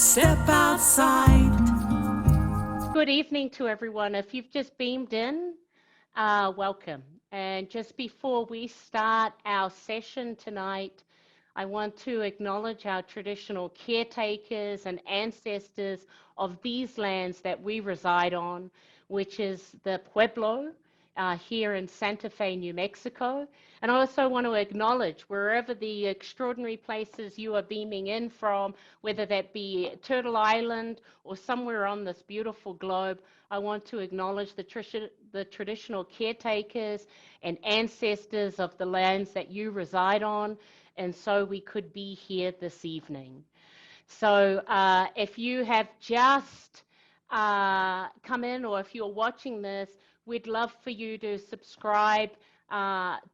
Step outside. Good evening to everyone. If you've just beamed in, welcome. And just before we start our session tonight, I want to acknowledge our traditional caretakers and ancestors of these lands that we reside on, which is the Pueblo here in Santa Fe, New Mexico. And I also want to acknowledge wherever the extraordinary places you are beaming in from, whether that be Turtle Island or somewhere on this beautiful globe, I want to acknowledge the traditional caretakers and ancestors of the lands that you reside on, and so we could be here this evening. So if you have just come in, or if you're watching this, we'd love for you to subscribe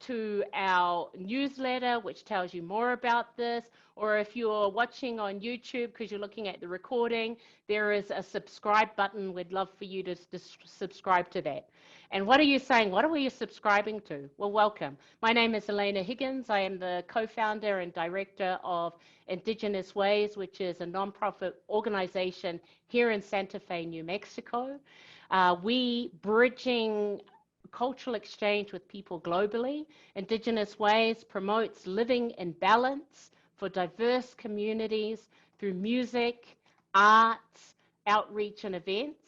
to our newsletter, which tells you more about this. Or if you're watching on YouTube because you're looking at the recording, there is a subscribe button. We'd love for you to subscribe to that. And what are you saying? What are you subscribing to? Well, welcome. My name is Elena Higgins. I am the co-founder and director of IndigenousWays, which is a nonprofit organization here in Santa Fe, New Mexico. We bridging cultural exchange with people globally. IndigenousWays promotes living in balance for diverse communities through music, arts, outreach, and events.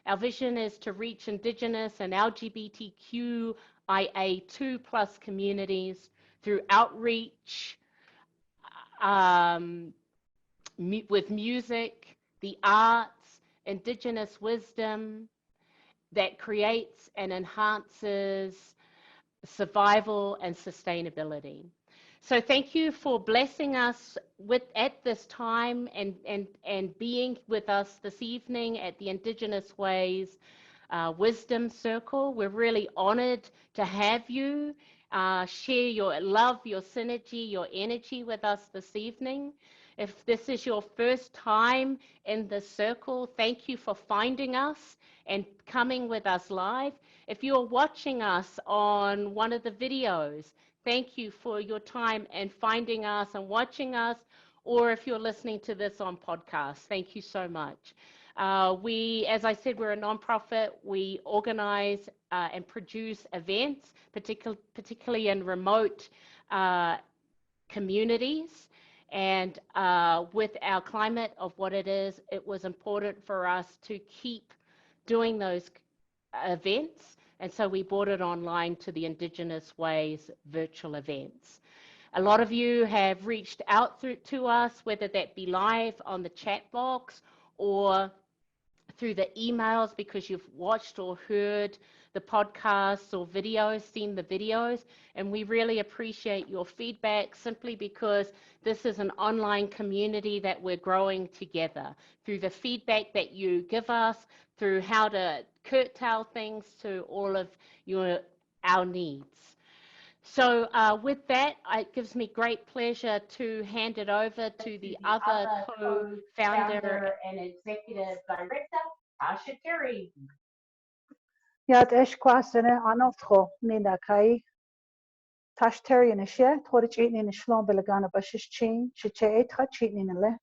Our vision is to reach Indigenous and LGBTQIA2+ communities through outreach with music, the arts, Indigenous wisdom that creates and enhances survival and sustainability. So thank you for blessing us at this time and being with us this evening at the IndigenousWays Wisdom Circle. We're really honored to have you share your love, your synergy, your energy with us this evening. If this is your first time in the circle, thank you for finding us and coming with us live. If you're watching us on one of the videos, thank you for your time and finding us and watching us. Or if you're listening to this on podcast, thank you so much. As I said, we're a nonprofit. We organize and produce events, particularly in remote communities. And with our climate of what it is, it was important for us to keep doing those events. And so we brought it online to the IndigenousWays virtual events. A lot of you have reached out to us, whether that be live on the chat box or through the emails because you've watched or heard the podcasts or videos, seen the videos, and we really appreciate your feedback simply because this is an online community that we're growing together through the feedback that you give us, through how to curtail things to all of our needs. So with that, it gives me great pleasure to hand it over to the other co-founder and executive director, Tasha Terry. Yat Eshquasene Anofco Nina Kai Tash Terry and a share, Torich eating in Shlom Belagana Bashish Chin, Chiche ate Hachit in a le.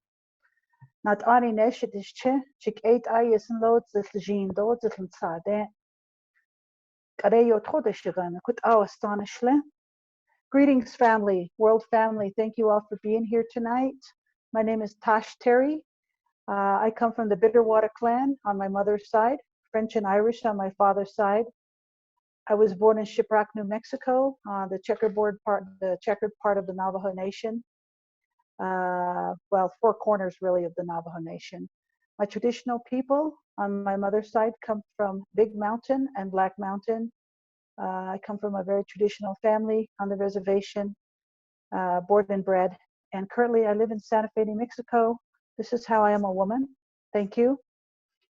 Not Ari Nesh it is che, Chick 8 eyes and loads the Jean doors of Sade. Kareyo Todeshagan, could our astonish le. Greetings, family, world family. Thank you all for being here tonight. My name is Tash Terry. I come from the Bitterwater clan on my mother's side, French and Irish on my father's side. I was born in Shiprock, New Mexico, the checkered part of the Navajo Nation. Well, four corners really of the Navajo Nation. My traditional people on my mother's side come from Big Mountain and Black Mountain. I come from a very traditional family on the reservation, born and bred. And currently I live in Santa Fe, New Mexico. This is how I am a woman. Thank you.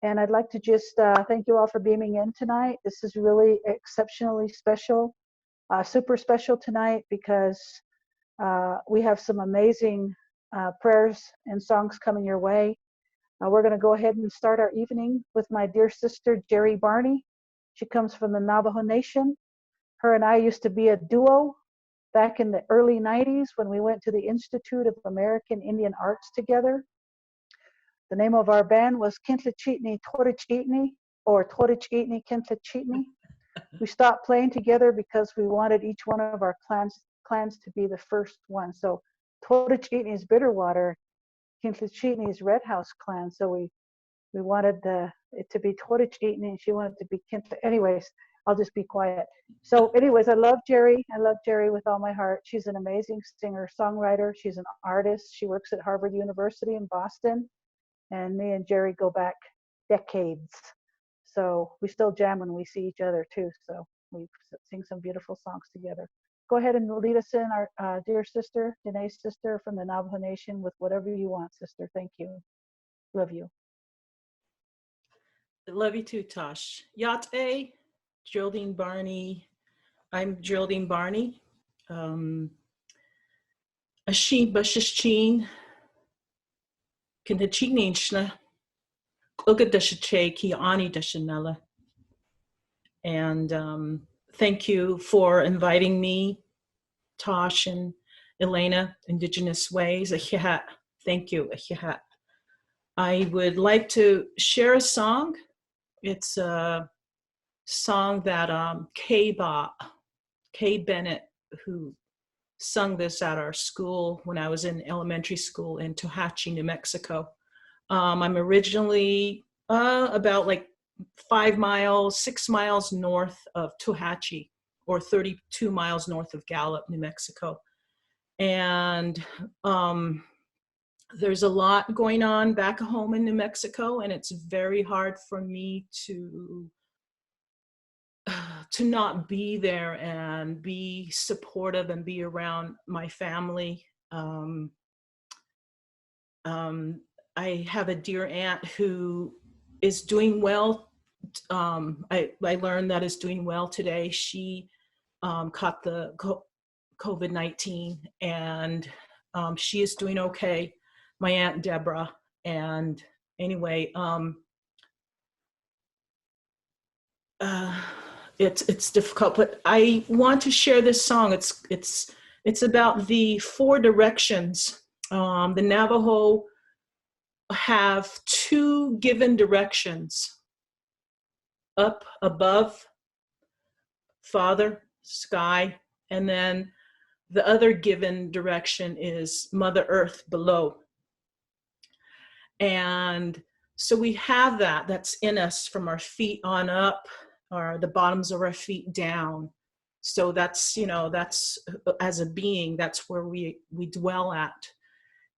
And I'd like to just thank you all for beaming in tonight. This is really exceptionally special, super special tonight because we have some amazing prayers and songs coming your way. We're going to go ahead and start our evening with my dear sister, Jerry Barney. She comes from the Navajo Nation. Her and I used to be a duo back in the early 90s when we went to the Institute of American Indian Arts together. The name of our band was Kintlachitni Torachitni, or Torachitni Kintlachitni. We stopped playing together because we wanted each one of our clans to be the first one. So Torachitni is Bitterwater, Kintlachitni is Red House clan. So we wanted it to be Torachitni, and she wanted it to be Kintla. Anyways, I'll just be quiet. So anyways, I love Jerry. I love Jerry with all my heart. She's an amazing singer, songwriter. She's an artist. She works at Harvard University in Boston. And me and Jerry go back decades. So we still jam when we see each other too. So we sing some beautiful songs together. Go ahead and lead us in, our dear sister, Danae's sister from the Navajo Nation, with whatever you want, sister. Thank you. Love you. Love you too, Tosh. Yate, Geraldine Barney. I'm Geraldine Barney. Asheen Bashishchin. Kintachininchna. Ugadashache ki ani dashanella. And thank you for inviting me, Tosh and Elena, Indigenous Ways. Ahihat. Thank you. Ahihat. I would like to share a song. It's a song that Kay Bennett, who sung this at our school when I was in elementary school in Tohatchi, New Mexico. I'm originally about like 6 miles north of Tohatchi, or 32 miles north of Gallup, New Mexico. And there's a lot going on back home in New Mexico, and it's very hard for me to not be there and be supportive and be around my family. I have a dear aunt who is doing well. I learned that is doing well today. She caught the COVID-19, and she is doing okay. My Aunt Deborah. And anyway, it's difficult, but I want to share this song. It's about the 4 directions. The Navajo have 2 given directions: up above, Father, sky, and then the other given direction is Mother Earth below. And so we have that's in us from our feet on up, or the bottoms of our feet down. So that's, that's as a being, that's where we dwell at.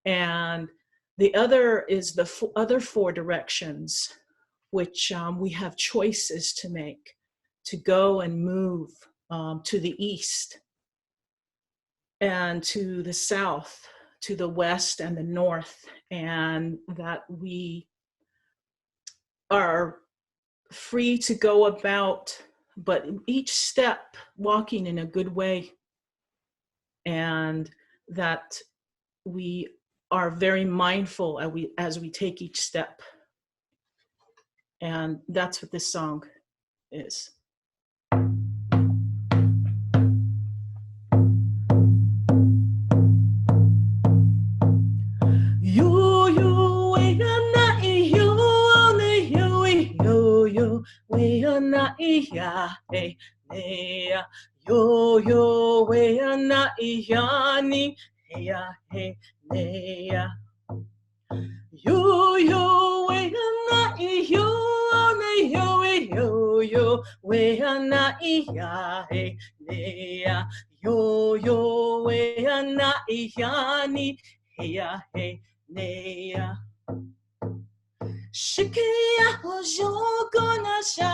And the other is the other 4 directions, which we have choices to make, to go and move to the east and to the south, to the west and the north, and that we are free to go about, but each step walking in a good way, and that we are very mindful as we take each step. And that's what this song is. Yo yo we ana ihani heya he neya. Yo yo we ana iyo ne yo we ana iya he neya. Yo yo we ana ihani heya he neya. Shikia hojo gonasha.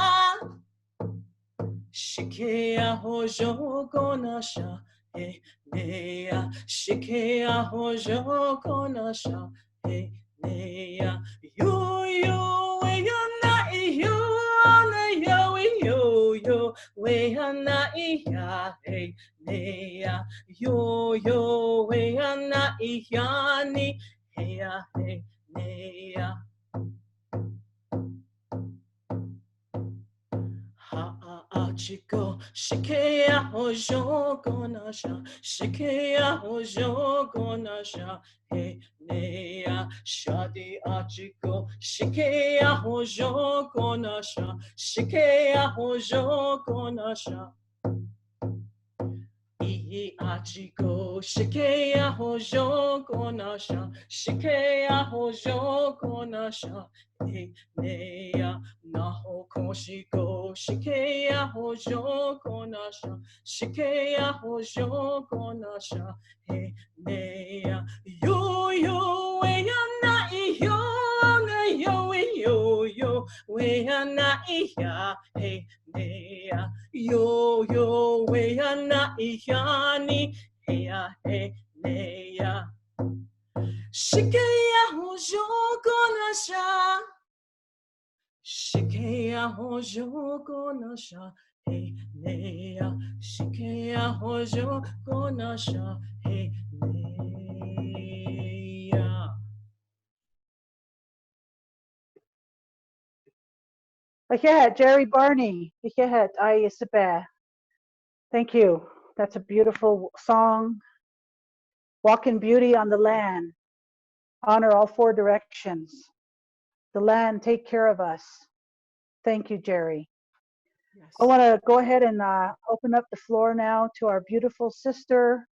Shikea hojo gonasha, hey nea. Shikea hojo gonasha, hey nea. Yo we ana yo we ana iya, hey nea. Yo we ana iyani, hey nea. Achiko, Shikea Hojo Gonasha, Shikea Hojo Gonasha, He Nea Shadi Achiko, Shikea Hojo Gonasha, Shikea Hojo Gonasha. Ihi Achiko, Shikea Hojo Gonasha, Shikea Hojo Gonasha, He Nea Naho Koshiko, Shikea Hojo Gonasha, Shikea Hojo Gonasha, He Nea Yo Yo Weana Yo Yo Yo Yo Weana Iya, He Nea Yo Yo Weana Ihani, Hea He Nea Shikea Hojo Gonasha. Shikea Hojo Gonasha, He Nea. Shikea Hojo Gonasha, He Nea. Ahead, Jerry Barney. Ahead, Ayesebe. Thank you. That's a beautiful song. Walk in beauty on the land. Honor all four directions. The land, take care of us. Thank you, Jerry. Yes. I want to go ahead and open up the floor now to our beautiful sister,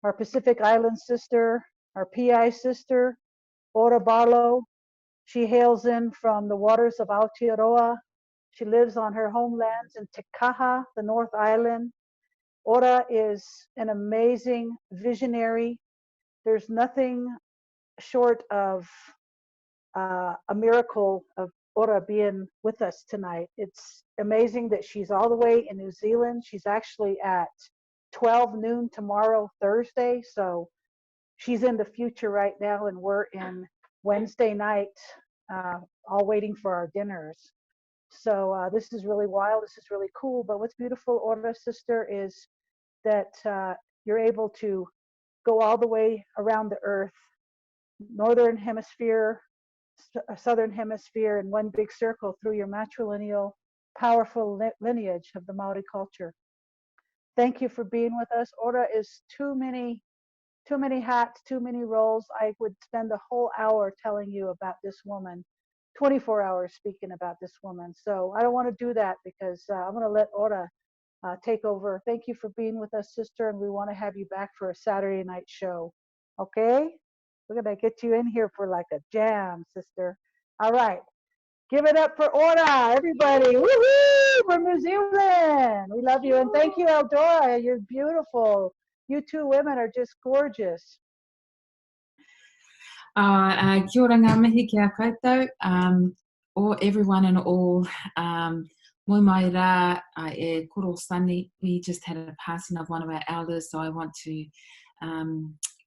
our Pacific Island sister, our PI sister, Ora Barlow. She hails in from the waters of Aotearoa. She lives on her homelands in Te Kaha, the North Island. Ora is an amazing visionary. There's nothing short of a miracle of Ora being with us tonight. It's amazing that she's all the way in New Zealand. She's actually at 12 noon tomorrow, Thursday. So she's in the future right now, and we're in Wednesday night, all waiting for our dinners. So this is really wild. This is really cool. But what's beautiful, Ora sister, is that you're able to go all the way around the earth, northern hemisphere, southern hemisphere, in one big circle through your matrilineal, powerful lineage of the Maori culture. Thank you for being with us. Ora is too many hats, too many roles. I would spend a whole hour telling you about this woman, 24 hours speaking about this woman. So I don't want to do that because I'm going to let Ora take over. Thank you for being with us, sister, and we want to have you back for a Saturday night show. Okay? We're going to get you in here for like a jam, sister. All right. Give it up for Ora, everybody. Woohoo! From New Zealand. We love you. And thank you, Eldora. You're beautiful. You two women are just gorgeous. Kia ora ngā mihi ki a koutou, or everyone and all. Moi mai rā e koro Sunny. We just had a passing of one of our elders, so I want to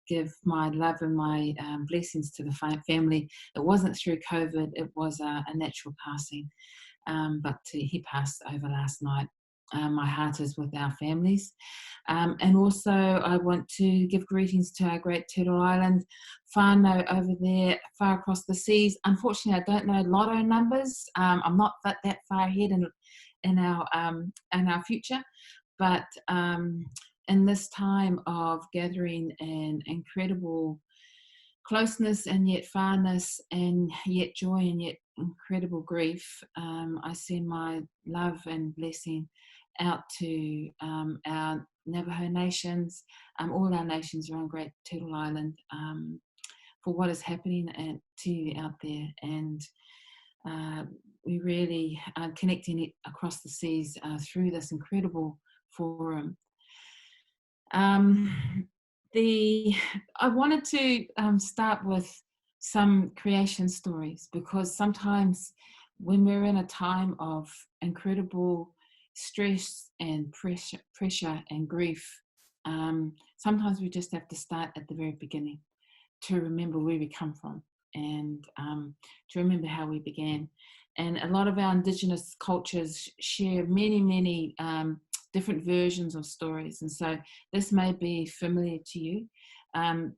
give my love and my blessings to the family. It wasn't through COVID, it was a natural passing, but he passed over last night. My heart is with our families. And also I want to give greetings to our great Turtle Island whānau over there, far across the seas. Unfortunately, I don't know lotto numbers. I'm not that far ahead in our future, but in this time of gathering and incredible closeness and yet farness and yet joy and yet incredible grief, I send my love and blessing out to our Navajo nations, all our nations around Great Turtle Island, for what is happening to you out there. And we really are connecting across the seas through this incredible forum. I wanted to start with some creation stories, because sometimes when we're in a time of incredible stress and pressure and grief, sometimes we just have to start at the very beginning to remember where we come from and to remember how we began. And a lot of our Indigenous cultures share many different versions of stories, and so this may be familiar to you.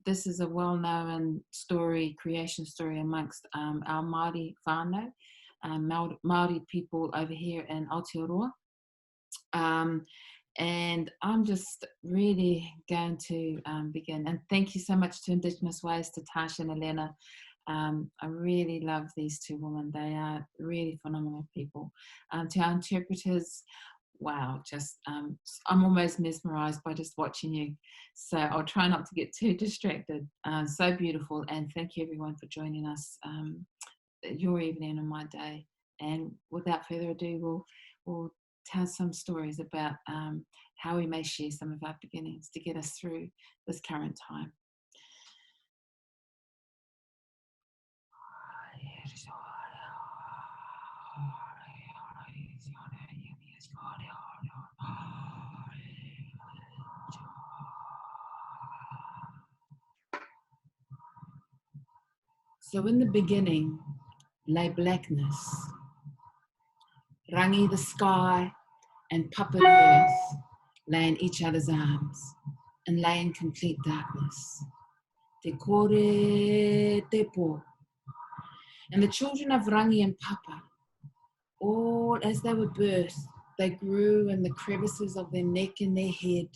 This is a well-known story, creation story amongst our Maori whānau, Maori people over here in Aotearoa. And I'm just really going to begin. And thank you so much to Indigenous Ways, to Tasha and Elena. I really love these two women. They are really phenomenal people. To our interpreters, wow, just I'm almost mesmerized by just watching you. So I'll try not to get too distracted. So beautiful. And thank you everyone for joining us your evening and my day. And without further ado, we'll tell some stories about how we may share some of our beginnings to get us through this current time. So in the beginning lay blackness. Rangi the sky and Papa the earth lay in each other's arms and lay in complete darkness. Te kore te po. And the children of Rangi and Papa, all as they were birthed, they grew in the crevices of their neck and their head,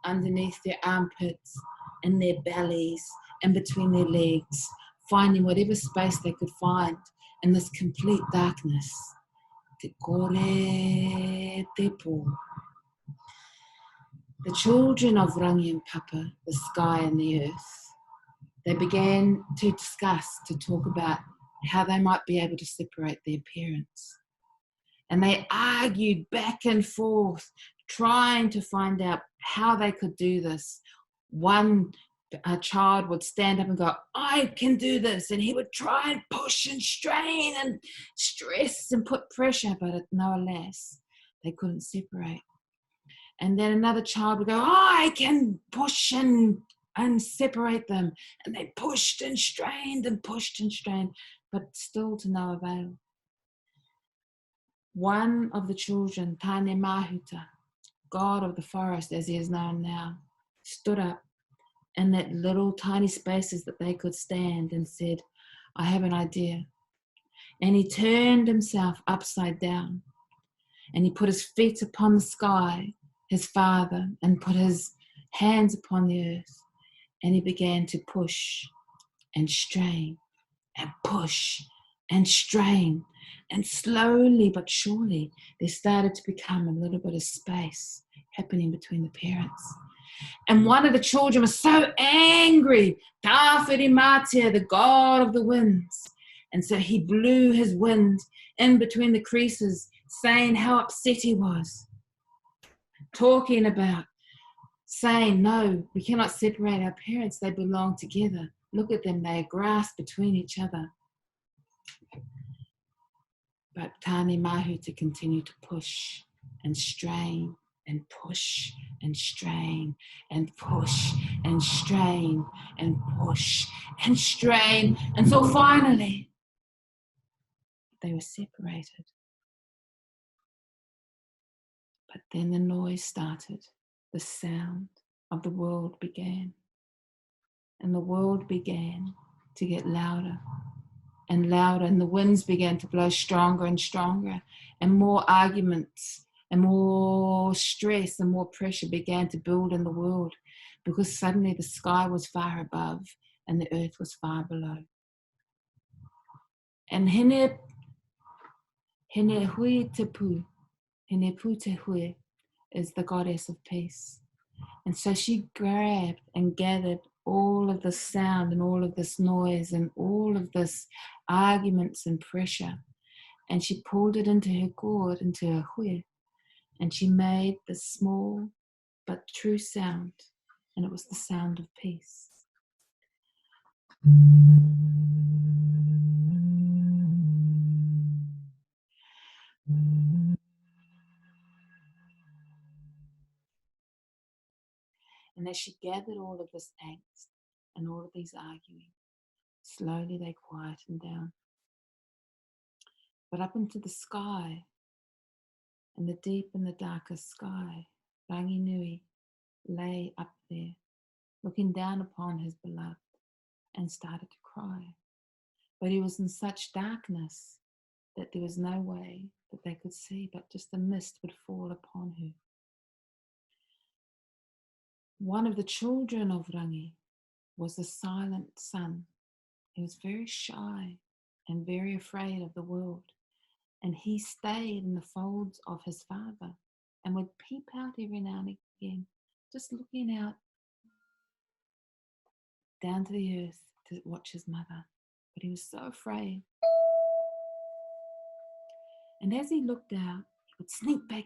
underneath their armpits, in their bellies, and between their legs, finding whatever space they could find in this complete darkness. Te kore te po. The children of Rangi and Papa, the sky and the earth, they began to discuss, to talk about how they might be able to separate their parents. And they argued back and forth, trying to find out how they could do this. One child would stand up and go, I can do this. And he would try and push and strain and stress and put pressure, but no, alas, they couldn't separate. And then another child would go, I can push and separate them. And they pushed and strained, but still to no avail. One of the children, Tane Mahuta, God of the forest as he is known now, stood up in that little tiny spaces that they could stand and said, I have an idea. And he turned himself upside down and he put his feet upon the sky, his father, and put his hands upon the earth. And he began to push and strain and push and strain. And slowly but surely, there started to become a little bit of space happening between the parents. And one of the children was so angry, Tawhiri Mātea, the god of the winds. And so he blew his wind in between the creases, saying how upset he was. Talking about, saying, no, we cannot separate our parents, they belong together. Look at them, they are grass between each other. But Tane Mahuta continued to push and strain and push and strain and push and strain and push and strain until finally they were separated. But then the noise started, the sound of the world began, and the world began to get louder and louder, and the winds began to blow stronger and stronger, and more arguments and more stress and more pressure began to build in the world, because suddenly the sky was far above and the earth was far below. And Hene Hui Te Pu, Hene Pu Te Hui, is the goddess of peace. And so she grabbed and gathered all of this sound and all of this noise and all of this arguments and pressure, and she pulled it into her gourd, into her hui, and she made this small but true sound, and it was the sound of peace. And as she gathered all of this angst and all of these arguing, slowly they quietened down. But up into the sky, in the deep and the darkest sky, Rangi Nui lay up there, looking down upon his beloved, and started to cry. But he was in such darkness that there was no way that they could see, but just the mist would fall upon her. One of the children of Rangi was the silent son. He was very shy and very afraid of the world. And he stayed in the folds of his father and would peep out every now and again, just looking out down to the earth to watch his mother. But he was so afraid. And as he looked out, he would sneak back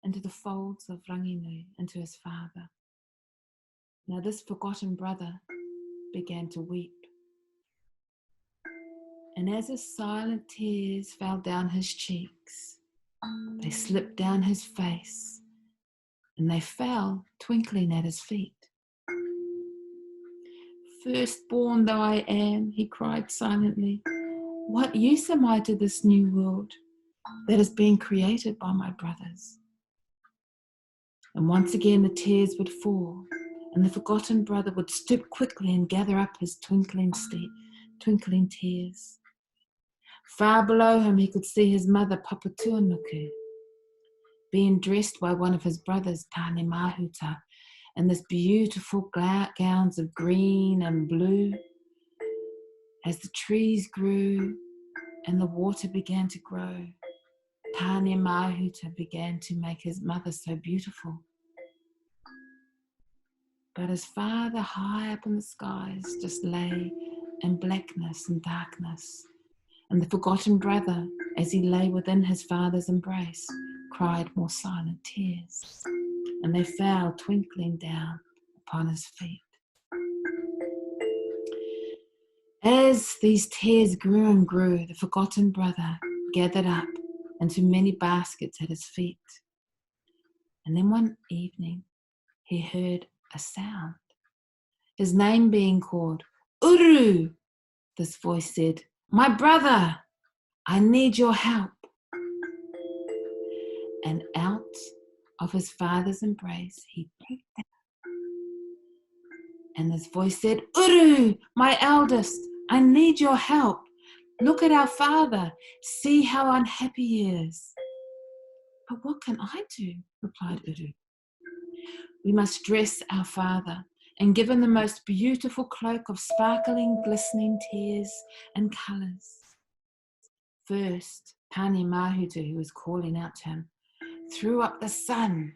into the folds of Ranginu, into his father. Now this forgotten brother began to weep. And as his silent tears fell down his cheeks, they slipped down his face, and they fell twinkling at his feet. Firstborn though I am, he cried silently, what use am I to this new world that is being created by my brothers? And once again the tears would fall, and the forgotten brother would stoop quickly and gather up his twinkling tears. Far below him he could see his mother Papatuanuku being dressed by one of his brothers, Pane Mahuta, in this beautiful gowns of green and blue. As the trees grew and the water began to grow, Pane Mahuta began to make his mother so beautiful. But his father, high up in the skies, just lay in blackness and darkness. And the forgotten brother, as he lay within his father's embrace, cried more silent tears, and they fell twinkling down upon his feet. As these tears grew and grew, the forgotten brother gathered up into many baskets at his feet. And then one evening, he heard a sound, his name being called. Uru! This voice said, my brother, I need your help. And out of his father's embrace, he peeked out. And this voice said, Uru, my eldest, I need your help. Look at our father. See how unhappy he is. But what can I do? Replied Uru. We must dress our father and give him the most beautiful cloak of sparkling, glistening tears and colours. First, Pane Mahuta, who was calling out to him, threw up the sun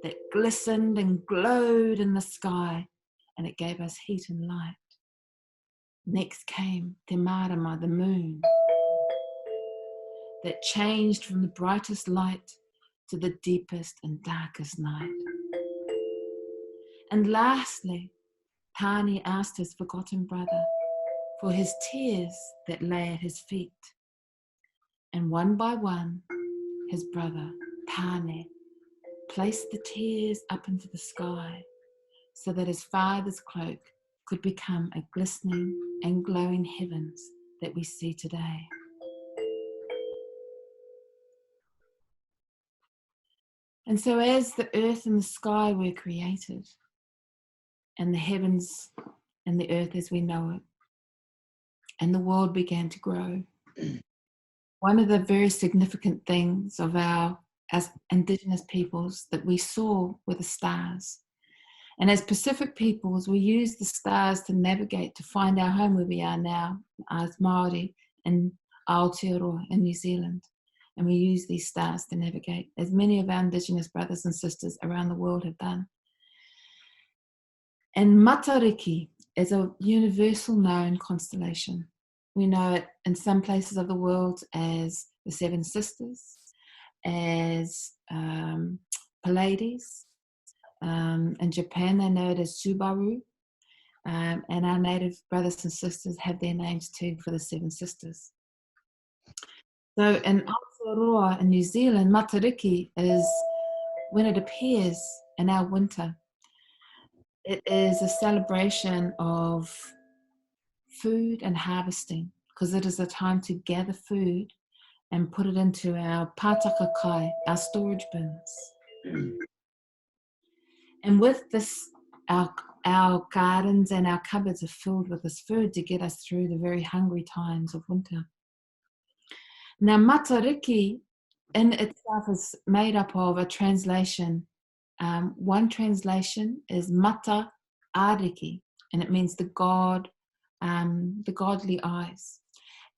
that glistened and glowed in the sky, and it gave us heat and light. Next came Te Marama, the moon, that changed from the brightest light to the deepest and darkest night. And lastly, Pane asked his forgotten brother for his tears that lay at his feet. And one by one, his brother, Pane, placed the tears up into the sky so that his father's cloak could become a glistening and glowing heavens that we see today. And so as the earth and the sky were created, and the heavens and the earth as we know it, and the world began to grow, one of the very significant things of our as Indigenous peoples that we saw were the stars. And as Pacific peoples, we use the stars to navigate, to find our home where we are now, as Maori in Aotearoa in New Zealand. And we use these stars to navigate, as many of our Indigenous brothers and sisters around the world have done. And Matariki is a universal known constellation. We know it in some places of the world as the Seven Sisters, as Pleiades. In Japan, they know it as Subaru. And our native brothers and sisters have their names too for the Seven Sisters. So in Aotearoa in New Zealand, Matariki is when it appears in our winter. It is a celebration of food and harvesting, because it is a time to gather food and put it into our pātaka kai, our storage bins. And with this, our gardens and our cupboards are filled with this food to get us through the very hungry times of winter. Now, matariki in itself is made up of a translation. One translation is mata ariki, and it means the godly eyes.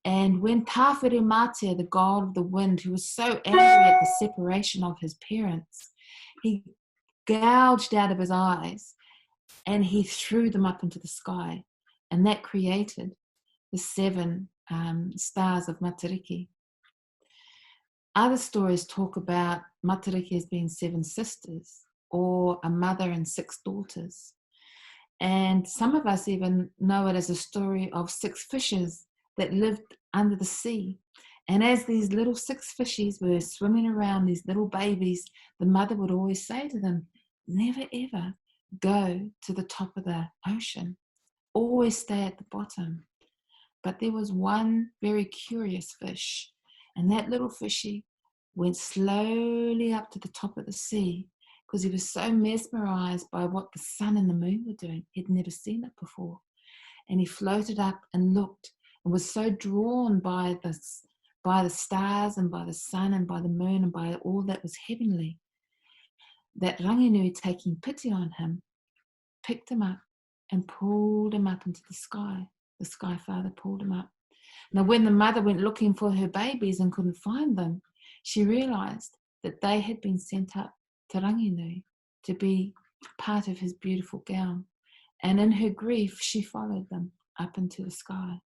And when Tāwhiri Mātea, the god of the wind, who was so angry at the separation of his parents, he gouged out of his eyes and he threw them up into the sky. And that created the 7 stars of Matariki. Other stories talk about Matariki as being 7 sisters, or a mother and 6 daughters. And some of us even know it as a story of 6 fishes that lived under the sea. And as these little 6 fishies were swimming around, these little babies, the mother would always say to them, never ever go to the top of the ocean. Always stay at the bottom. But there was one very curious fish, and that little fishy went slowly up to the top of the sea because he was so mesmerized by what the sun and the moon were doing. He'd never seen it before. And he floated up and looked and was so drawn by the stars and by the sun and by the moon and by all that was heavenly, that Ranginui, taking pity on him, picked him up and pulled him up into the sky. The Sky Father pulled him up. Now, when the mother went looking for her babies and couldn't find them, she realized that they had been sent up to Ranginui to be part of his beautiful gown. And in her grief, she followed them up into the sky.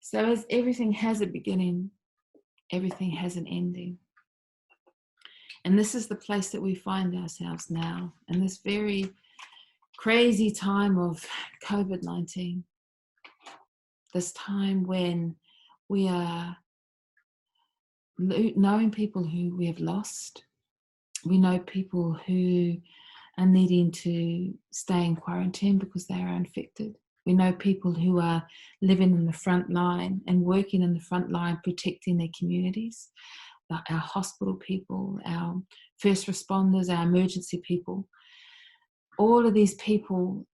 So as everything has a beginning, everything has an ending. And this is the place that we find ourselves now, in this very crazy time of COVID-19. This time when we are knowing people who we have lost. We know people who are needing to stay in quarantine because they are infected. We know people who are living in the front line and working in the front line, protecting their communities, our hospital people, our first responders, our emergency people. All of these people,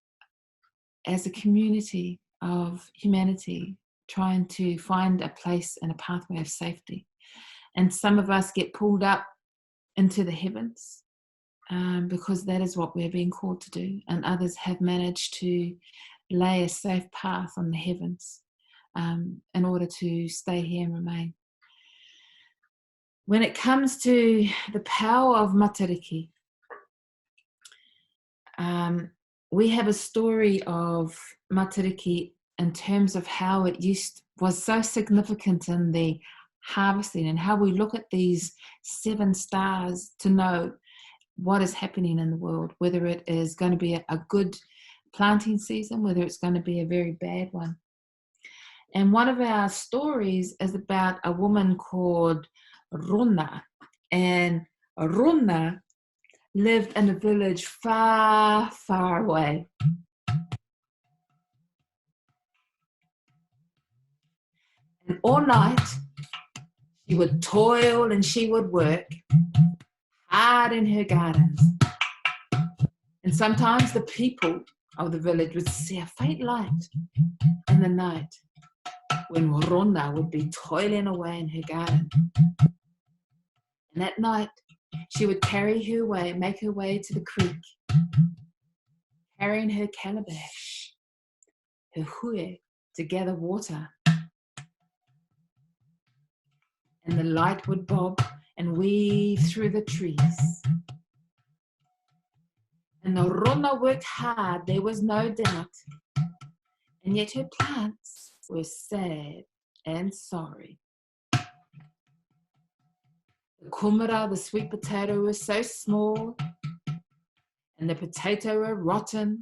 as a community of humanity, trying to find a place and a pathway of safety. And some of us get pulled up into the heavens because that is what we're being called to do. And others have managed to lay a safe path on the heavens in order to stay here and remain. When it comes to the power of Matariki, we have a story of Matariki in terms of how it was so significant in the harvesting, and how we look at these 7 stars to know what is happening in the world, whether it is going to be a good planting season, whether it's going to be a very bad one. And one of our stories is about a woman called Rona. And Rona lived in a village far, far away. And all night, she would toil and she would work hard in her gardens. And sometimes the people of the village would see a faint light in the night when Rona would be toiling away in her garden. And that night, she would make her way to the creek, carrying her calabash, her hui, to gather water. And the light would bob and weave through the trees. And the Rona worked hard, there was no doubt. And yet her plants were sad and sorry. The kumara, the sweet potato, was so small, and the potato were rotten.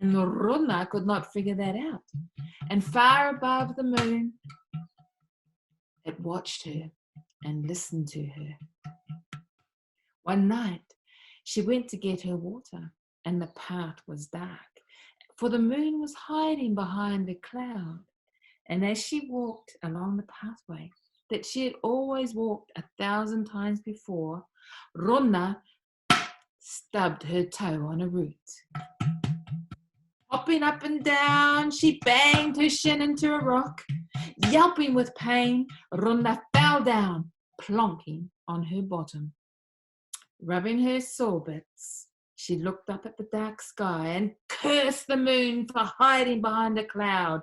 And the Rona could not figure that out. And far above the moon, it watched her and listened to her. One night, she went to get her water, and the path was dark. for the moon was hiding behind a cloud. And as she walked along the pathway that she had always walked 1,000 times before, Rona stubbed her toe on a root. Hopping up and down, she banged her shin into a rock. Yelping with pain, Rona fell down, plonking on her bottom. Rubbing her sore bits, she looked up at the dark sky and cursed the moon for hiding behind a cloud.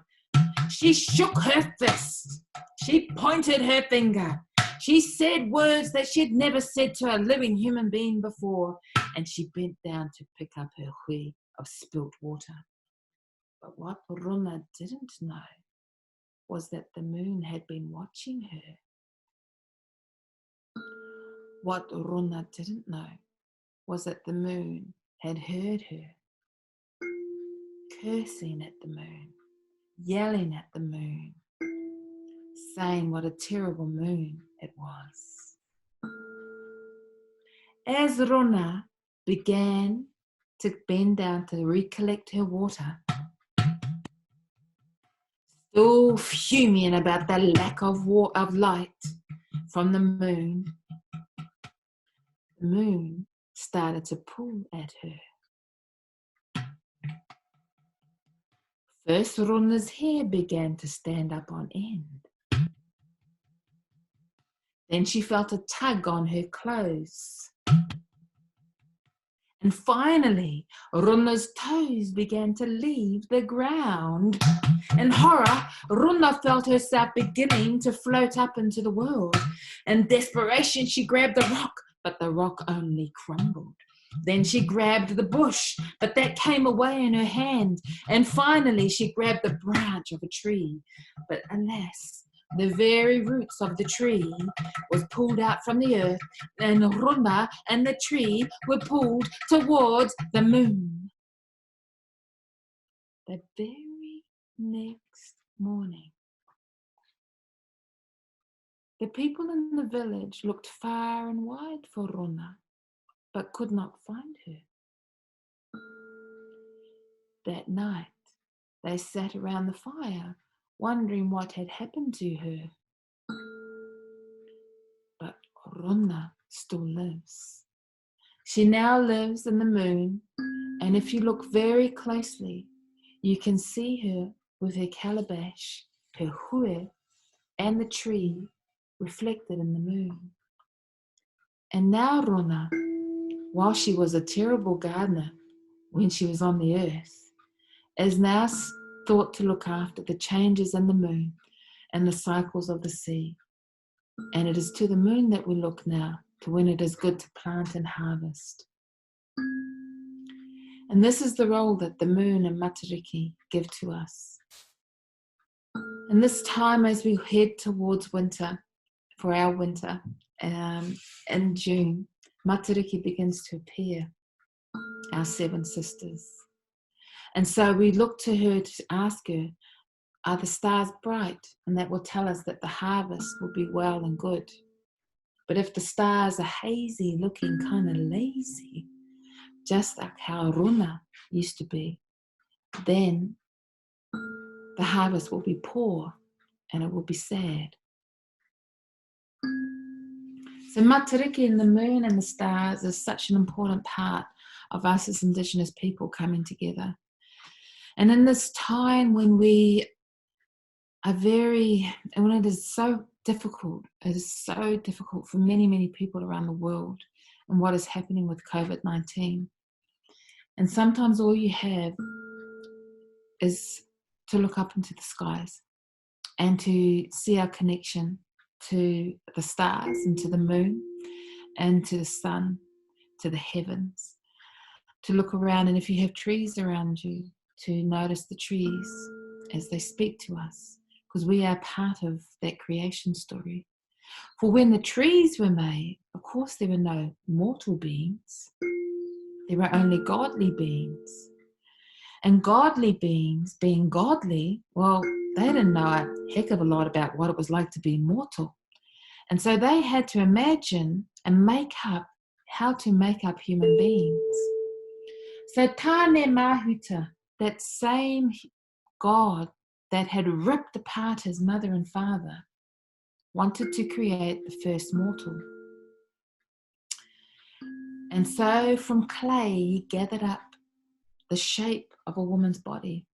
She shook her fist. She pointed her finger. She said words that she had never said to a living human being before, and she bent down to pick up her hui of spilt water. But what Rona didn't know was that the moon had been watching her. What Rona didn't know was that the moon had heard her, cursing at the moon, yelling at the moon, saying what a terrible moon it was. As Rona began to bend down to recollect her water, still fuming about the lack of light from the moon started to pull at her. First, Rona's hair began to stand up on end. Then she felt a tug on her clothes. And finally, Rona's toes began to leave the ground. In horror, Rona felt herself beginning to float up into the world. In desperation, she grabbed the rock, but the rock only crumbled. Then she grabbed the bush, but that came away in her hand. And finally, she grabbed the branch of a tree. But alas, the very roots of the tree was pulled out from the earth, and Rona and the tree were pulled towards the moon. The very next morning, the people in the village looked far and wide for Rona, but could not find her. That night, they sat around the fire, wondering what had happened to her. But Rona still lives. She now lives in the moon, and if you look very closely, you can see her with her calabash, her hui, and the tree reflected in the moon. And now Rona, while she was a terrible gardener when she was on the earth, is now thought to look after the changes in the moon and the cycles of the sea. And it is to the moon that we look now, to when it is good to plant and harvest. And this is the role that the moon and Matariki give to us. And this time as we head towards winter, for our winter, in June, Matariki begins to appear, our seven sisters. And so we look to her to ask her, are the stars bright? And that will tell us that the harvest will be well and good. But if the stars are hazy, looking kind of lazy, just like how Rona used to be, then the harvest will be poor and it will be sad. So Matariki and the moon and the stars is such an important part of us as Indigenous people coming together. And in this time when we are when it is so difficult for many, many people around the world and what is happening with COVID-19. And sometimes all you have is to look up into the skies and to see our connection to the stars and to the moon and to the sun, to the heavens, to look around, and if you have trees around you, to notice the trees as they speak to us, because we are part of that creation story. For when the trees were made, of course there were no mortal beings. There were only godly beings. And godly beings, being godly, well, they didn't know a heck of a lot about what it was like to be mortal. And so they had to imagine and make up how to make up human beings. So tāne mahuta that same God that had ripped apart his mother and father wanted to create the first mortal. And so from clay, he gathered up the shape of a woman's body.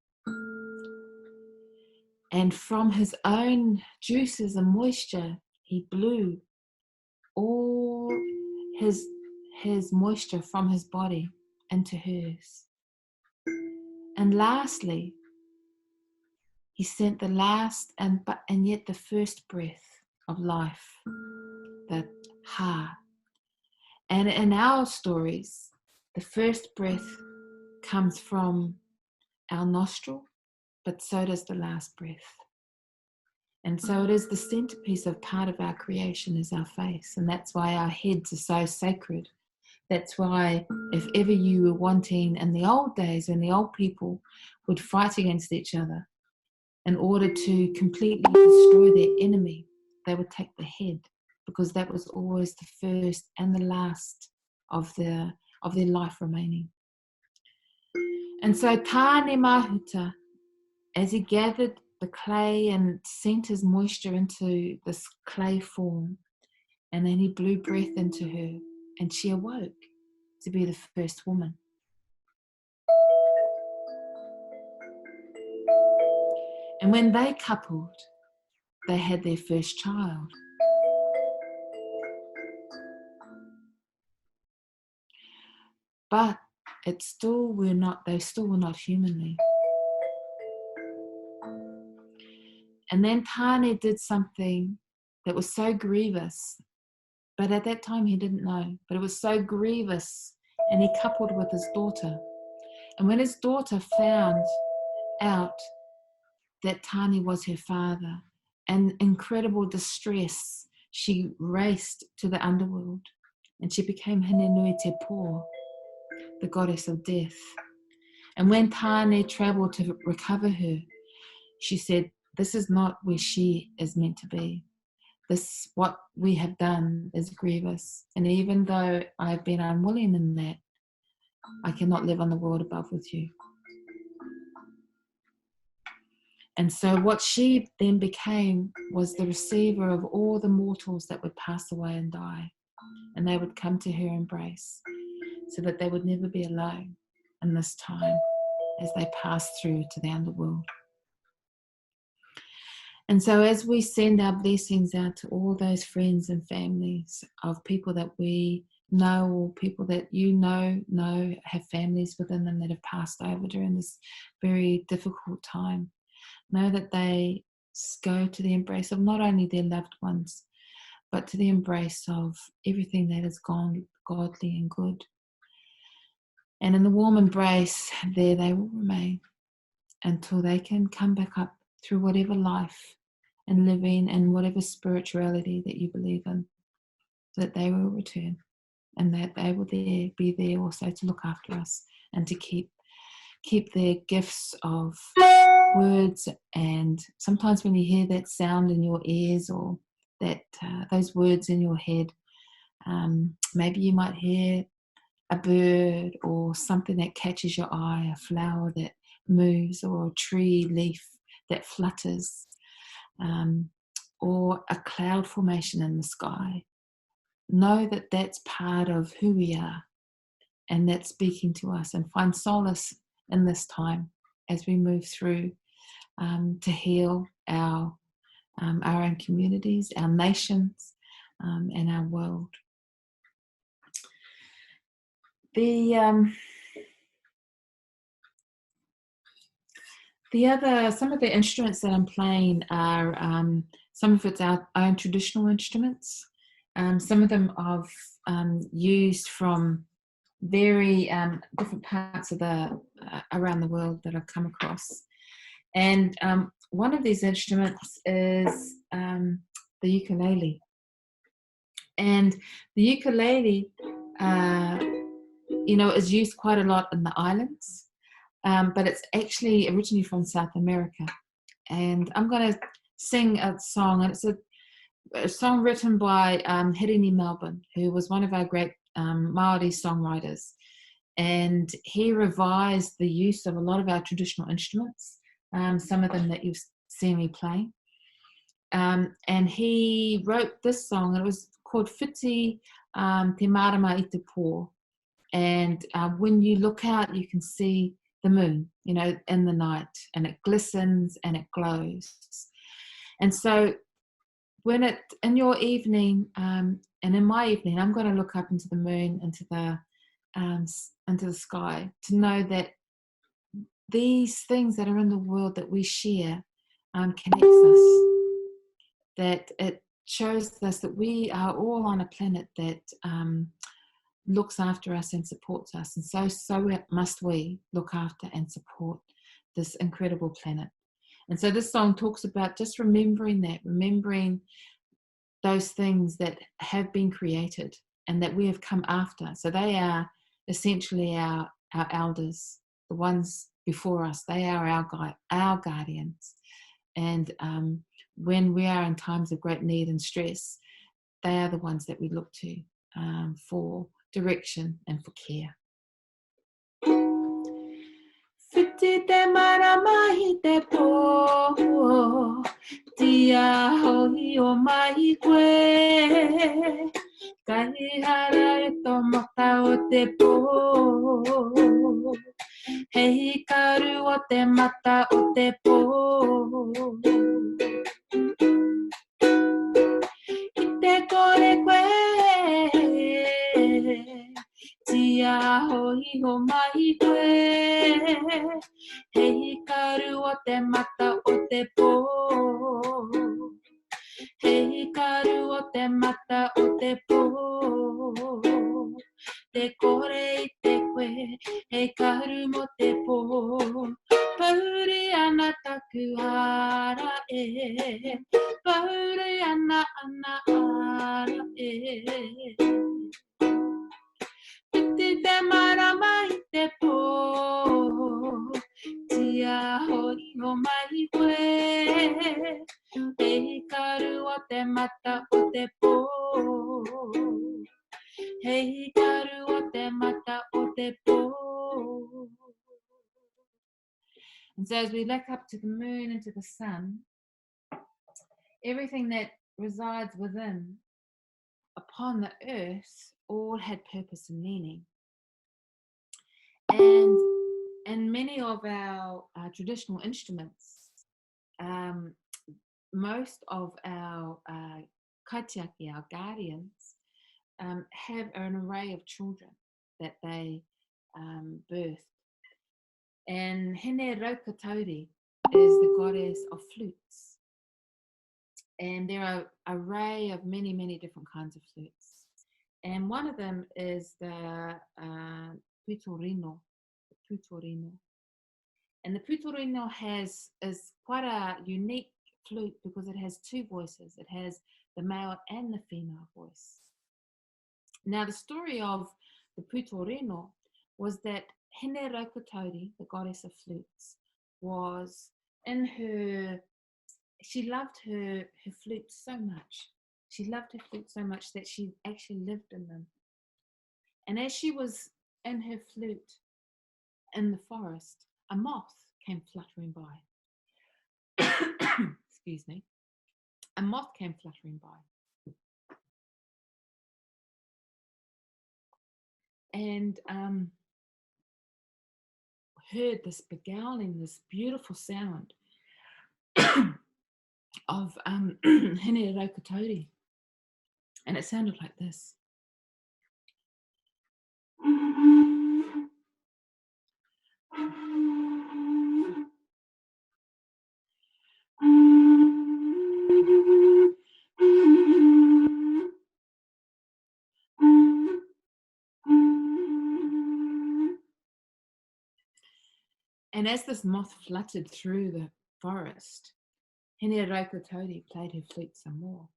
And from his own juices and moisture, he blew all his moisture from his body into hers. And lastly, he sent the last and yet the first breath of life, the ha. And in our stories, the first breath comes from our nostril, but so does the last breath. And so it is the centerpiece of part of our creation is our face. And that's why our heads are so sacred. That's why if ever you were wanting, in the old days when the old people would fight against each other, in order to completely destroy their enemy, they would take the head, because that was always the first and the last of their life remaining. And so Tāne Mahuta, as he gathered the clay and sent his moisture into this clay form, and then he blew breath into her, and she awoke to be the first woman. And when they coupled, they had their first child. But they still were not humanly. And then Tāne did something that was so grievous, but at that time he didn't know, but it was so grievous, and he coupled with his daughter. And when his daughter found out that Tāne was her father, in incredible distress, she raced to the underworld, and she became Hinenui Te Pō, the goddess of death. And when Tāne travelled to recover her, she said, "This is not where she is meant to be. This, what we have done, is grievous. And even though I have been unwilling in that, I cannot live on the world above with you." And so what she then became was the receiver of all the mortals that would pass away and die. And they would come to her embrace, so that they would never be alone in this time as they pass through to the underworld. And so as we send our blessings out to all those friends and families of people that we know, or people that you know have families within them that have passed over during this very difficult time, know that they go to the embrace of not only their loved ones, but to the embrace of everything that is gone godly and good. And in the warm embrace, there they will remain until they can come back up through whatever life and living and whatever spirituality that you believe in, that they will return, and that they will be there also to look after us and to keep their gifts of words. And sometimes when you hear that sound in your ears, or that those words in your head, maybe you might hear a bird or something that catches your eye, a flower that moves, or a tree leaf that flutters, or a cloud formation in the sky. Know that that's part of who we are, and that's speaking to us, and find solace in this time as we move through to heal our own communities, our nations, and our world. Some of the instruments that I'm playing are some of it's our own traditional instruments. Some of them I've used from very different parts of around the world that I've come across. And one of these instruments is the ukulele. And the ukulele, is used quite a lot in the islands, but it's actually originally from South America. And I'm going to sing a song, and it's a song written by Hirini Melbourne, who was one of our great Maori songwriters. And he revised the use of a lot of our traditional instruments, some of them that you've seen me play. And he wrote this song, and it was called Whiti Te Marama I Te Pō. And when you look out, you can see the moon, you know, in the night, and it glistens and it glows. And so when it, in your evening, and in my evening, I'm going to look up into the moon, into the sky, to know that these things that are in the world that we share connects us, that it shows us that we are all on a planet that looks after us and supports us, and so must we look after and support this incredible planet. And so this song talks about just remembering that, remembering those things that have been created and that we have come after. So they are essentially our elders, the ones before us. They are our guardians. And when we are in times of great need and stress, they are the ones that we look to for direction and for care. Whiti te marama I te pō, tia hoi o mai koe, kai hara e tō mata o te pō, hei karu o te mata o te pō. I te kore koe, tia hoi o mai koe, hei karu o te mata o te pō, hei karu o te mata o te pō. Te kore I te koe, hei karu mo te pō, pauri ana taku ara e, pauri ana ara e. Whiti te marama I te pō, tia hoi o mai koe, hei karu o te mata o te pō, hei karu o te mata o te pō. And so as we look up to the moon and to the sun, everything that resides within, upon the earth, all had purpose and meaning. And many of our traditional instruments, most of our kaitiaki, our guardians, have an array of children that they birth. And Hene Raukatauri is the goddess of flutes. And there are an array of many, many different kinds of flutes. And one of them is the putorino. And the putorino is quite a unique flute because it has two voices. It has the male and the female voice. Now, the story of the putorino was that Hene Raukatauri, the goddess of flutes, was in her, she loved her flutes so much. She loved her flute so much that she actually lived in them. And as she was in her flute in the forest, a moth came fluttering by. Excuse me. A moth came fluttering by. And heard this beguiling, this beautiful sound of Hene Raukatauri. And it sounded like this. And as this moth fluttered through the forest, Hene Raukatauri played her flute some more.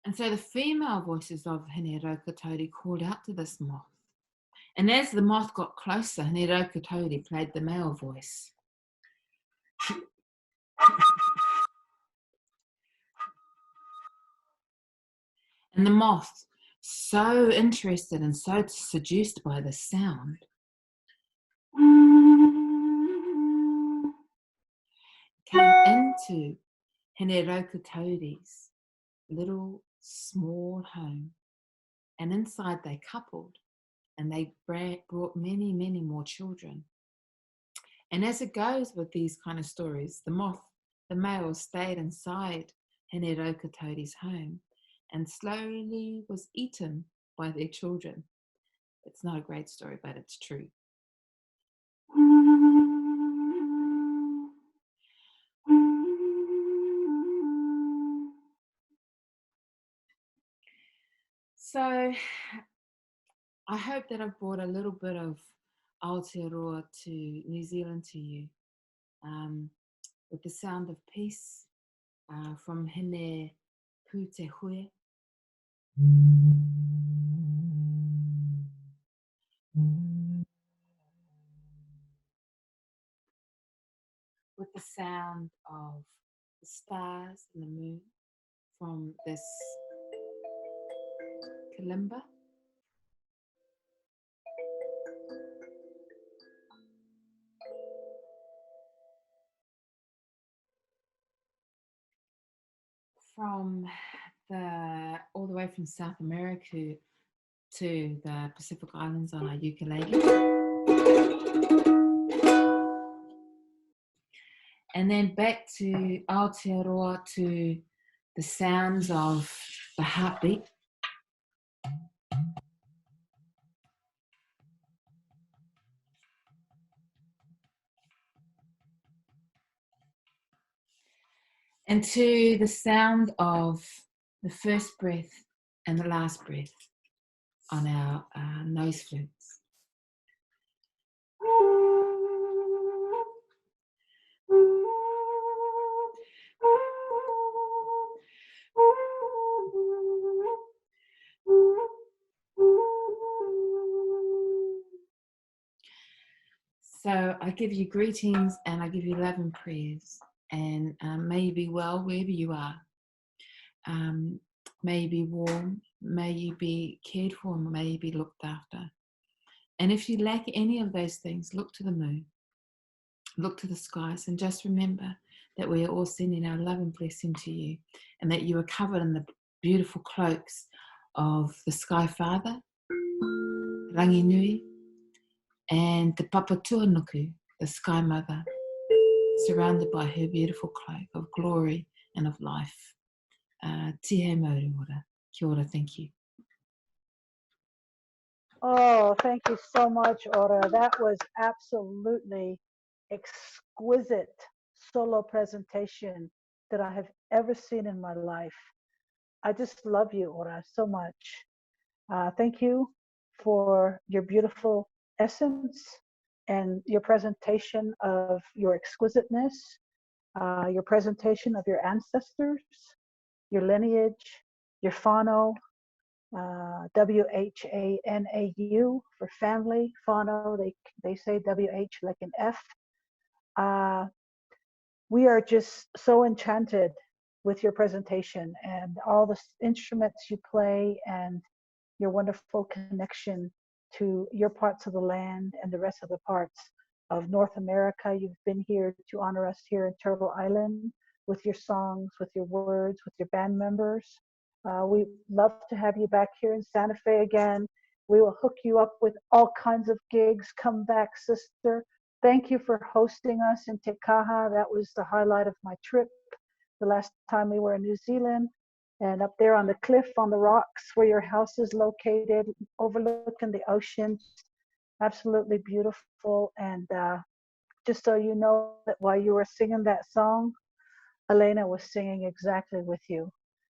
And so the female voices of Hene Raukatauri called out to this moth And as the moth got closer, Hineroku played the male voice. And the moth, so interested and so seduced by the sound, came into Hineroku's little small home. And inside they coupled, and they brought many, many more children. And as it goes with these kind of stories, the male stayed inside Hineroku's home and slowly was eaten by their children. It's not a great story, but it's true. So I hope that I've brought a little bit of Aotearoa to New Zealand to you, with the sound of peace from Hine Pūtehui. With the sound of the stars and the moon from this kalimba. From all the way from South America to the Pacific Islands on our ukulele. And then back to Aotearoa, to the sounds of the heartbeat. And to the sound of the first breath and the last breath on our nose flutes. So I give you greetings and I give you love and prayers, and may you be well wherever you are. May you be warm, may you be cared for, may you be looked after. And if you lack any of those things, look to the moon, look to the skies, and just remember that we are all sending our love and blessing to you, and that you are covered in the beautiful cloaks of the Sky Father, Rangi Nui, and the Papa Tuanuku, the Sky Mother, surrounded by her beautiful cloak of glory and of life. Tihe mauri ora. Kia ora, thank you. Oh, thank you so much, Ora. That was absolutely exquisite solo presentation that I have ever seen in my life. I just love you, Ora, so much. Thank you for your beautiful essence and your presentation of your exquisiteness, your presentation of your ancestors, your lineage, your whānau, WHANAU for family. Whānau, they say WH like an F. We are just so enchanted with your presentation and all the instruments you play and your wonderful connection to your parts of the land and the rest of the parts of North America. You've been here to honor us here in Turtle Island with your songs, with your words, with your band members. We love to have you back here in Santa Fe again. We will hook you up with all kinds of gigs. Come back, sister. Thank you for hosting us in Te Kaha. That was the highlight of my trip the last time we were in New Zealand. And up there on the cliff, on the rocks where your house is located, overlooking the ocean. Absolutely beautiful. And just so you know, that while you were singing that song, Elena was singing exactly with you.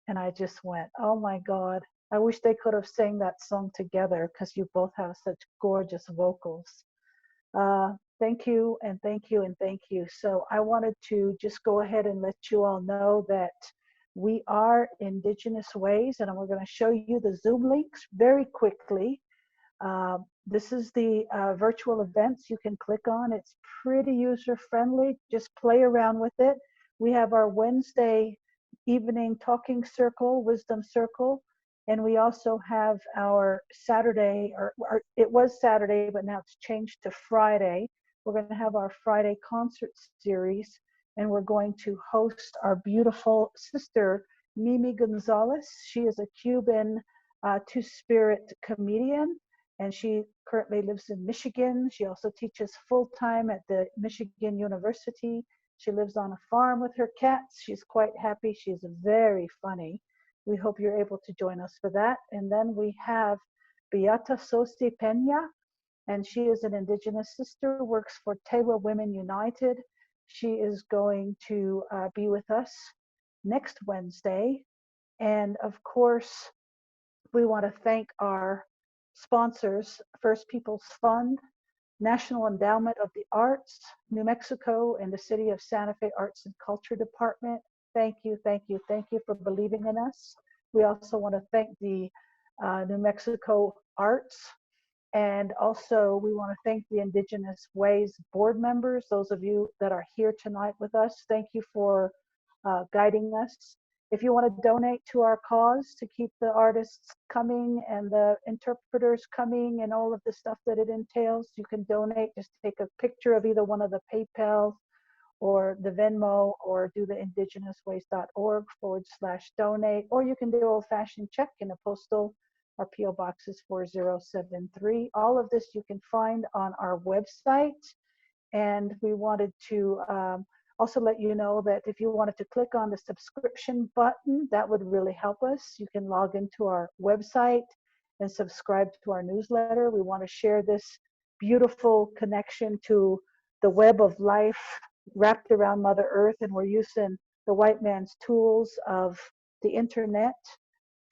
And I just went, oh my God, I wish they could have sang that song together, because you both have such gorgeous vocals. Thank you, and thank you, and thank you. So I wanted to just go ahead and let you all know that we are Indigenous Ways, and we're going to show you the Zoom links very quickly. This is the virtual events you can click on. It's pretty user-friendly. Just play around with it. We have our Wednesday evening talking circle, wisdom circle, and we also have our Saturday, or it was Saturday, but now it's changed to Friday. We're going to have our Friday concert series, and we're going to host our beautiful sister, Mimi Gonzalez. She is a Cuban two-spirit comedian, and she currently lives in Michigan. She also teaches full-time at the Michigan University. She lives on a farm with her cats. She's quite happy. She's very funny. We hope you're able to join us for that. And then we have Beata Sosi Peña, and she is an Indigenous sister, works for Tewa Women United. She is going to be with us next Wednesday. And of course, we want to thank our sponsors, First Peoples Fund, National Endowment of the Arts, New Mexico, and the City of Santa Fe Arts and Culture Department. Thank you, thank you, thank you for believing in us. We also want to thank the New Mexico Arts, and also we want to thank the Indigenous Ways board members, those of you that are here tonight with us. Thank you for guiding us. If you want to donate to our cause to keep the artists coming and the interpreters coming and all of the stuff that it entails, you can donate. Just take a picture of either one of the PayPal or the Venmo, or do the indigenousways.org/donate, or you can do old-fashioned check in a postal. Our PO box is 4073. All of this you can find on our website. And we wanted to also let you know that if you wanted to click on the subscription button, that would really help us. You can log into our website and subscribe to our newsletter. We want to share this beautiful connection to the web of life wrapped around Mother Earth, and we're using the white man's tools of the internet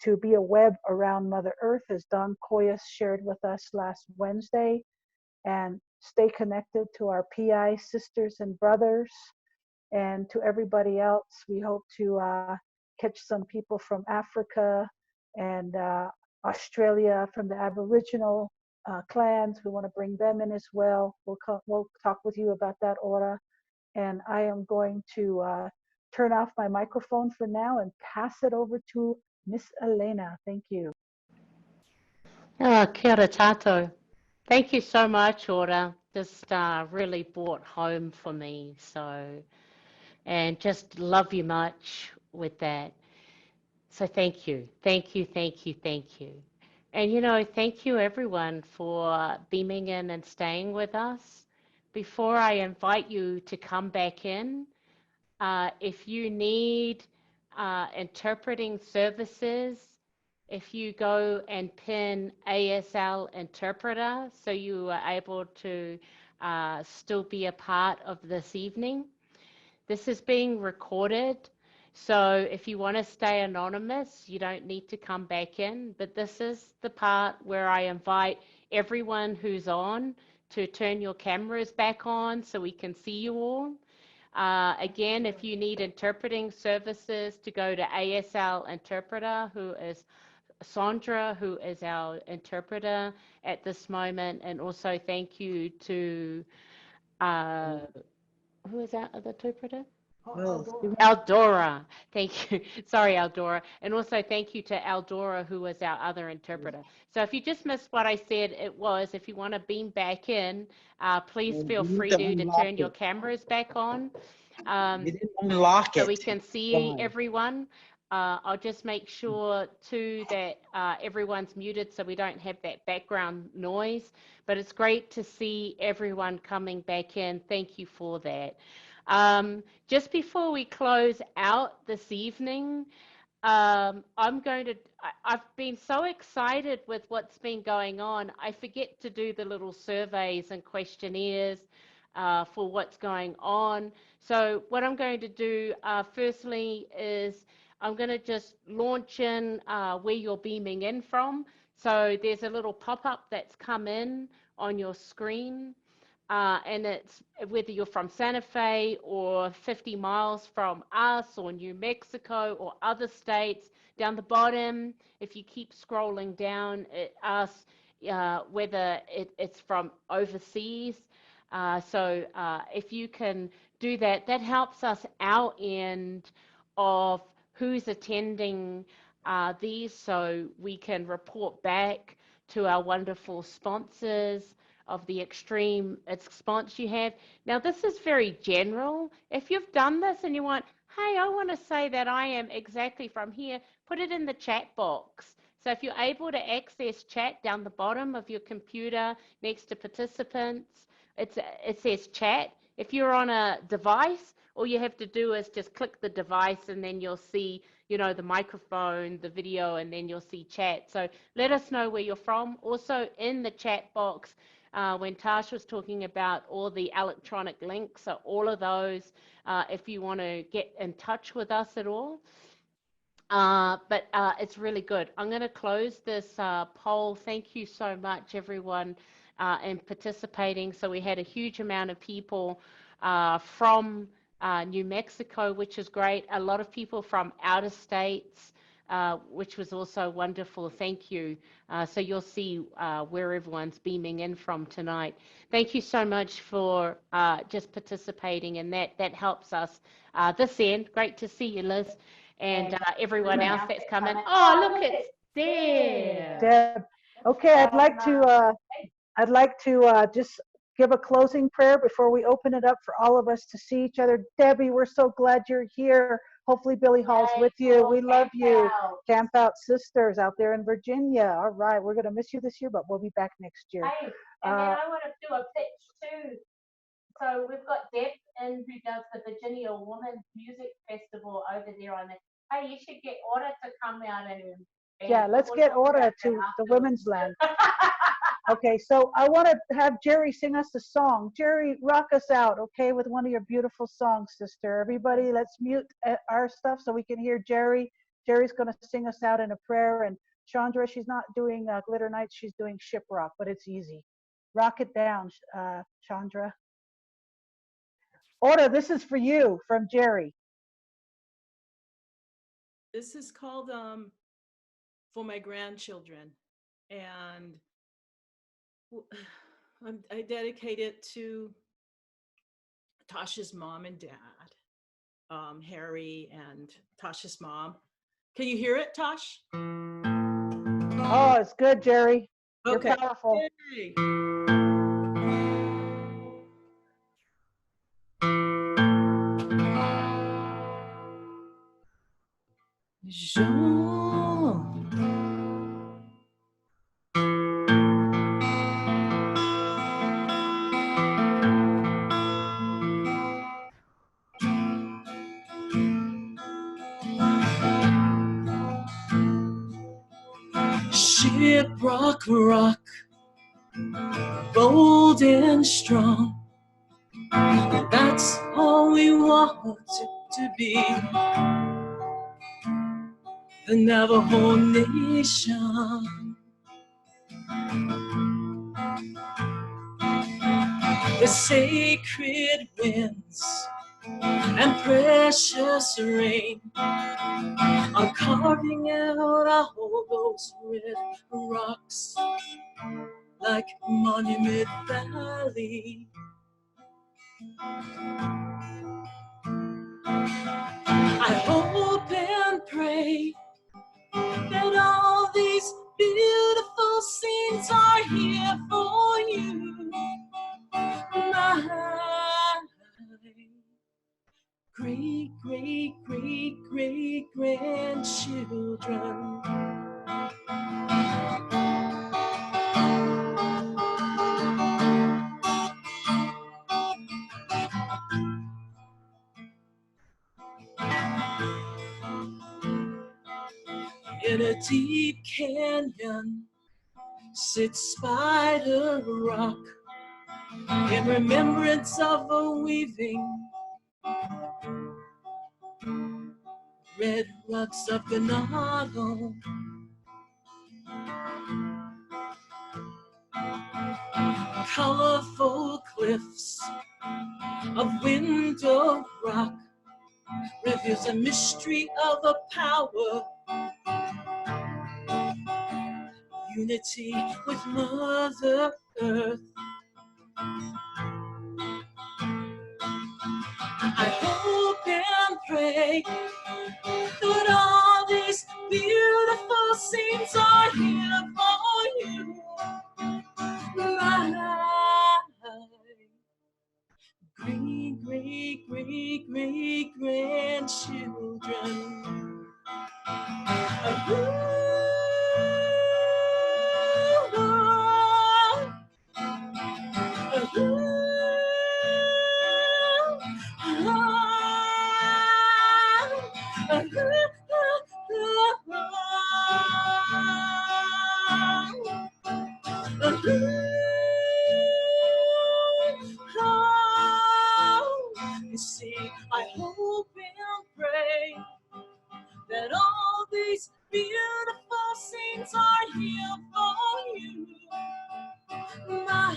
to be a web around Mother Earth, as Don Coyas shared with us last Wednesday. And stay connected to our PI sisters and brothers, and to everybody else. We hope to catch some people from Africa and Australia, from the Aboriginal clans. We want to bring them in as well. We'll talk with you about that, Ora. And I am going to turn off my microphone for now and pass it over to Miss Elena. Thank you. Kia ora tātou. Thank you so much, Ora. Just really brought home for me. And just love you much with that. So thank you, thank you, thank you, thank you. And thank you everyone for beaming in and staying with us. Before I invite you to come back in, if you need interpreting services, if you go and pin ASL interpreter so you are able to still be a part of this evening. This is being recorded, so if you want to stay anonymous, you don't need to come back in, but this is the part where I invite everyone who's on to turn your cameras back on so we can see you all. Again, if you need interpreting services, to go to ASL interpreter, who is Sandra, who is our interpreter at this moment, and also thank you to who is our other interpreter? Aldora. Thank you. Sorry, Aldora. And also thank you to Aldora, who was our other interpreter. So if you just missed what I said, it was, if you want to beam back in, please feel free to turn your cameras back on. So we can see everyone. I'll just make sure too that everyone's muted so we don't have that background noise, but it's great to see everyone coming back in. Thank you for that. Just before we close out this evening, I've been so excited with what's been going on. I forget to do the little surveys and questionnaires for what's going on. So what I'm going to do firstly is I'm going to just launch in where you're beaming in from. So there's a little pop-up that's come in on your screen. And it's whether you're from Santa Fe or 50 miles from us or New Mexico or other states. Down the bottom, if you keep scrolling down, it asks, whether it's from overseas. So if you can do that, that helps us our end of who's attending these, so we can report back to our wonderful sponsors of the extreme response you have. Now, this is very general. If you've done this and you want, hey, I want to say that I am exactly from here, put it in the chat box. So if you're able to access chat down the bottom of your computer next to participants, it says chat. If you're on a device, all you have to do is just click the device and then you'll see, you know, the microphone, the video, and then you'll see chat. So let us know where you're from. Also in the chat box, when Tash was talking about all the electronic links, so all of those, if you want to get in touch with us at all. But it's really good. I'm going to close this poll. Thank you so much, everyone, in participating. So we had a huge amount of people from New Mexico, which is great. A lot of people from outer states, which was also wonderful. Thank you. So you'll see where everyone's beaming in from tonight. Thank you so much for just participating, and that helps us this end. Great to see you, Liz. And everyone else that's coming. Oh, look, it's there. Deb. Okay, I'd like to just give a closing prayer before we open it up for all of us to see each other. Debbie, we're so glad you're here. Hopefully Billy Hall's with you. We love you. Camp Out Sisters out there in Virginia. All right, we're going to miss you this year, but we'll be back next year. Hey, and then I want to do a pitch too. So we've got Deb in who does the Virginia Women's Music Festival over there on it. Hey, you should get Ora to come out and yeah, let's get Ora to the women's land. Okay, so I want to have Jerry sing us a song. Jerry, rock us out, okay, with one of your beautiful songs, sister. Everybody, let's mute our stuff so we can hear Jerry. Jerry's going to sing us out in a prayer. And Chandra, she's not doing Glitter Nights, she's doing Shiprock, but it's easy. Rock it down, Chandra. Ora, this is for you from Jerry. This is called For My Grandchildren, and I dedicate it to Tasha's mom and dad, Harry and Tasha's mom. Can you hear it, Tosh? Oh, it's good, Jerry. Okay. You're powerful. Yay. Shiprock rock, bold and strong. That's all we want it to be. The Navajo Nation. The sacred winds and precious rain are carving out all those red rocks like Monument Valley. I hope and pray that all these beautiful scenes are here for you, my great, great, great, great grandchildren. In a deep canyon sits Spider Rock, in remembrance of a weaving red rocks of Ganado. Colorful cliffs of Window Rock reveals a mystery of a power unity with Mother Earth. I hope and pray that all these beautiful scenes are here for you, my great-great-great-great-grandchildren. You see, I hope and pray that all these beautiful scenes are here for you, my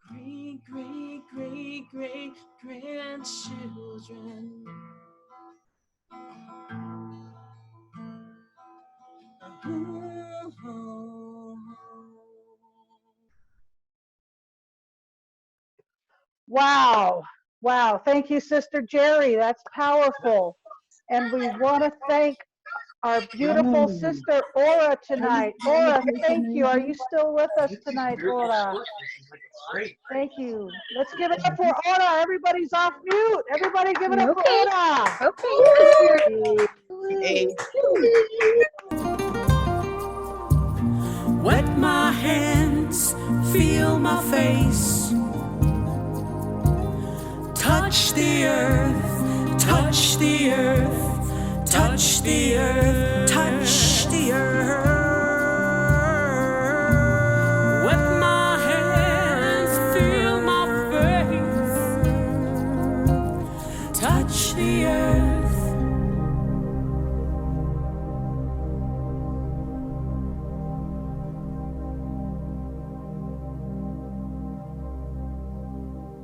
great-great-great-great-grandchildren. Wow. Wow. Thank you, Sister Jerry. That's powerful. And we want to thank our beautiful sister Ora tonight. Ora, thank you. Are you still with us tonight, Ora? Thank you. Let's give it up for Ora. Everybody's off mute. Everybody give it up for Ora. Wet my hands, feel my face. Touch the earth, touch the earth, touch the earth, touch the earth.